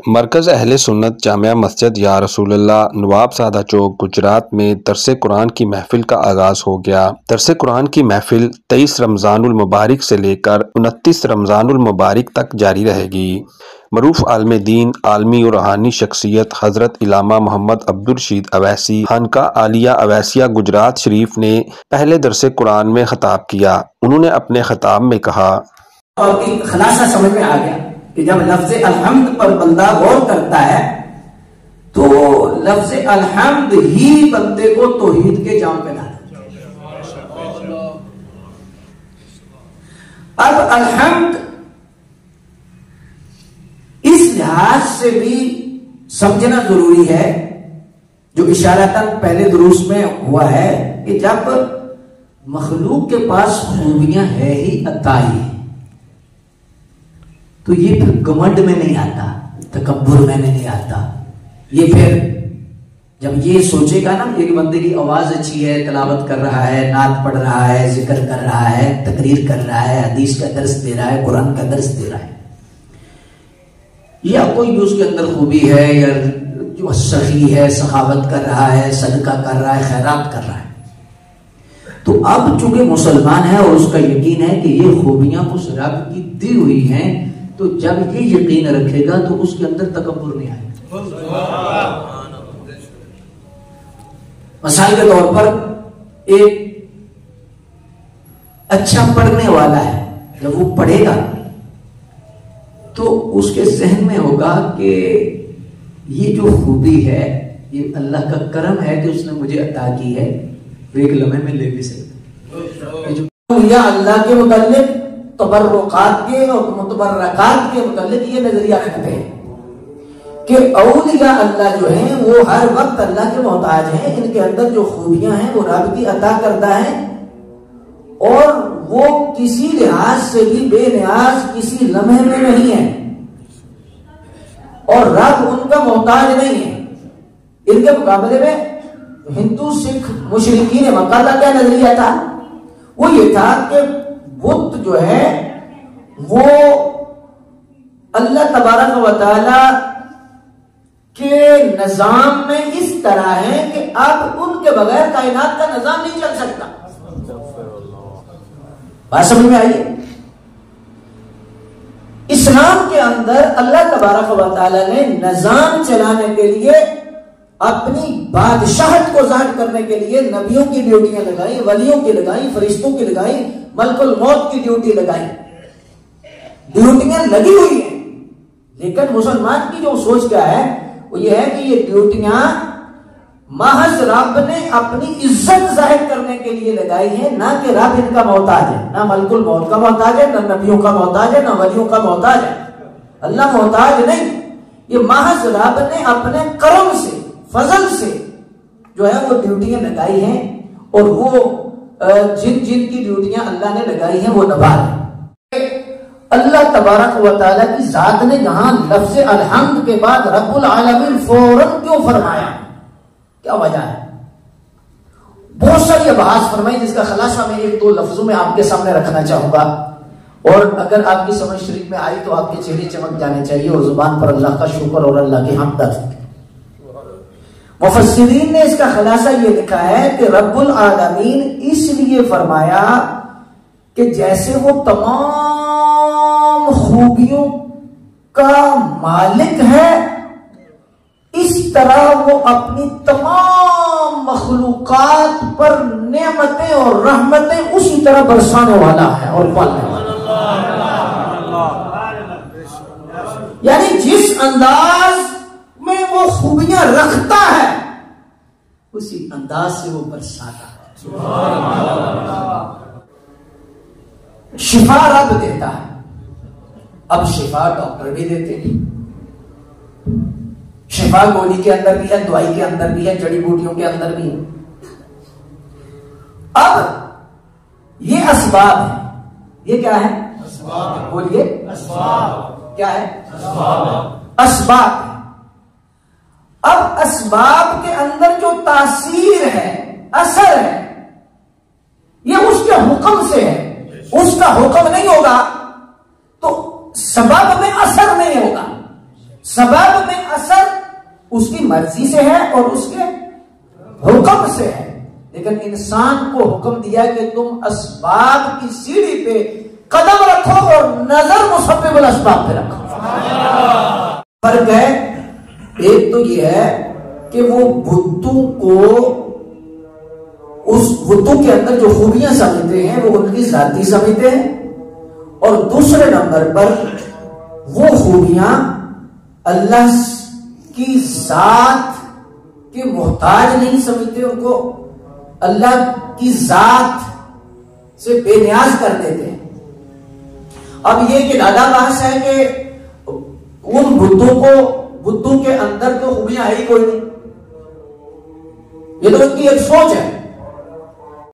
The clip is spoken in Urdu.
مرکز اہل سنت جامع مسجد یا رسول اللہ نواب سادہ چوک گجرات میں درس قرآن کی محفل کا آغاز ہو گیا۔ درس قرآن کی محفل 23 رمضان المبارک سے لے کر 29 رمضان المبارک تک جاری رہے گی۔ معروف عالم دین، عالمی اور روحانی شخصیت حضرت علامہ محمد عبدالرشید اویسی خانقاہ عالیہ اویسیہ گجرات شریف نے پہلے درس قرآن میں خطاب کیا۔ انہوں نے اپنے خطاب میں کہا، اور ایک خلاصہ سمجھ میں آ گیا کہ جب لفظ الحمد پر بندہ غور کرتا ہے تو لفظ الحمد ہی بندے کو توحید کے جام پہ لاتا ہے۔ اب الحمد اس لحاظ سے بھی سمجھنا ضروری ہے، جو اشارتاً پہلے دروس میں ہوا ہے، کہ جب مخلوق کے پاس خوبیاں ہے ہی عطا ہی، تو یہ پھر گمنڈ میں نہیں آتا، تکبر میں نہیں آتا۔ یہ پھر جب یہ سوچے گا نا کہ بندے کی آواز اچھی ہے، تلاوت کر رہا ہے، نعت پڑھ رہا ہے، ذکر کر رہا ہے، تقریر کر رہا ہے، حدیث کا درس دے رہا ہے، قرآن کا درس دے رہا ہے، یا کوئی بھی اس کے اندر خوبی ہے، یا جو سخی ہے، سخاوت کر رہا ہے، صدقہ کر رہا ہے، خیرات کر رہا ہے، تو اب چونکہ مسلمان ہے اور اس کا یقین ہے کہ یہ خوبیاں اس رب کی دی ہوئی ہیں، تو جب یہ یقین رکھے گا تو اس کے اندر تکبر نہیں آئے گا۔ مثال کے طور پر ایک اچھا پڑھنے والا ہے، جب وہ پڑھے گا تو اس کے ذہن میں ہوگا کہ یہ جو خوبی ہے یہ اللہ کا کرم ہے کہ اس نے مجھے عطا کی ہے، وہ ایک لمحے میں لے بھی سکتا۔ یا اللہ کے متعلق تبرکات کے اور متبرکات کے متعلق یہ نظریہ رکھتے ہیں کہ اولیاء اللہ جو ہیں وہ ہر وقت اللہ کے محتاج ہیں، ان کے اندر جو خوبیاں ہیں وہ رب کی عطا کردہ ہیں، اور وہ کسی لحاظ سے بھی بے نیاز کسی لمحے میں نہیں ہیں، اور رب ان کا محتاج نہیں ہے۔ ان کے مقابلے میں ہندو، سکھ، مشرکین مکہ کا کیا نظریہ تھا؟ وہ یہ تھا کہ بت جو ہے وہ اللہ تبارک و تعالی کے نظام میں اس طرح ہے کہ اب ان کے بغیر کائنات کا نظام نہیں چل سکتا۔ بات سمجھ میں آئیے؟ اسلام کے اندر اللہ تبارک و تعالی نے نظام چلانے کے لیے اپنی بادشاہت کو ظاہر کرنے کے لیے نبیوں کی ڈیوٹیاں لگائی، ولیوں کی لگائی، فرشتوں کی لگائی، ملک الموت کی ڈیوٹی لگائی، ڈیوٹیاں لگی ہوئی ہیں، لیکن مسلمان کی جو سوچ کیا ہے وہ یہ ہے کہ یہ ڈیوٹیاں محض رب نے اپنی عزت ظاہر کرنے کے لیے لگائی ہیں، نہ کہ رب ان کا محتاج ہے، نہ ملک الموت کا محتاج ہے، نہ نبیوں کا محتاج ہے، نہ ولیوں کا محتاج ہے۔ اللہ محتاج نہیں، یہ محض رب نے اپنے کرم سے، فضل سے جو ہے وہ ڈیوٹیاں لگائی ہیں، اور وہ جن کی ڈیوٹیاں اللہ نے لگائی ہیں وہ نبھا رہے۔ اللہ تبارک و تعالیٰ کی ذات نے جہاں لفظ الحمد کے بعد رب العالمین فوراً کیوں فرمایا، کیا وجہ ہے؟ بہت ساری بحث فرمائی، جس کا خلاصہ میں ایک دو لفظوں میں آپ کے سامنے رکھنا چاہوں گا، اور اگر آپ کی سمجھ شریف میں آئی تو آپ کے چہرے چمک جانے چاہیے اور زبان پر اللہ کا شکر اور اللہ کی حمد آ سکے۔ مفسرین نے اس کا خلاصہ یہ لکھا ہے کہ رب العالمین اس لیے فرمایا کہ جیسے وہ تمام خوبیوں کا مالک ہے، اس طرح وہ اپنی تمام مخلوقات پر نعمتیں اور رحمتیں اسی طرح برسانے والا ہے اور پالنے والا، یعنی جس انداز میں وہ خوبیاں رکھتا ہے اسی انداز سے وہ برساتا ہے۔ شفا رب دیتا ہے، اب شفا ڈاکٹر بھی دیتے ہیں، شفا گولی کے اندر بھی ہے، دوائی کے اندر بھی ہے، جڑی بوٹیوں کے اندر بھی ہے۔ اب یہ اسباب ہے، یہ کیا ہے؟ بولیے، کیا ہے؟ اسباب۔ اب اسباب کے اندر جو تاثیر ہے، اثر ہے، یہ اس کے حکم سے ہے، اس کا حکم نہیں ہوگا تو سبب میں اثر نہیں ہوگا، سبب میں اثر اس کی مرضی سے ہے اور اس کے حکم سے ہے، لیکن انسان کو حکم دیا کہ تم اسباب کی سیڑھی پہ قدم رکھو اور نظر مسبب الاسباب پہ رکھو۔ فرق ہے، ایک تو یہ ہے کہ وہ بتوں کو اس بتوں کے اندر جو خوبیاں سمجھتے ہیں وہ ان کی ذاتی سمجھتے ہیں، اور دوسرے نمبر پر وہ خوبیاں اللہ کی ذات کے محتاج نہیں سمجھتے، ان کو اللہ کی ذات سے بے نیاز کر دیتے ہیں۔ اب یہ کہ دادا بحث ہے کہ ان بتوں کے اندر تو خوبیاں ہے ہی کوئی نہیں، یہ تو ان کی ایک سوچ ہے۔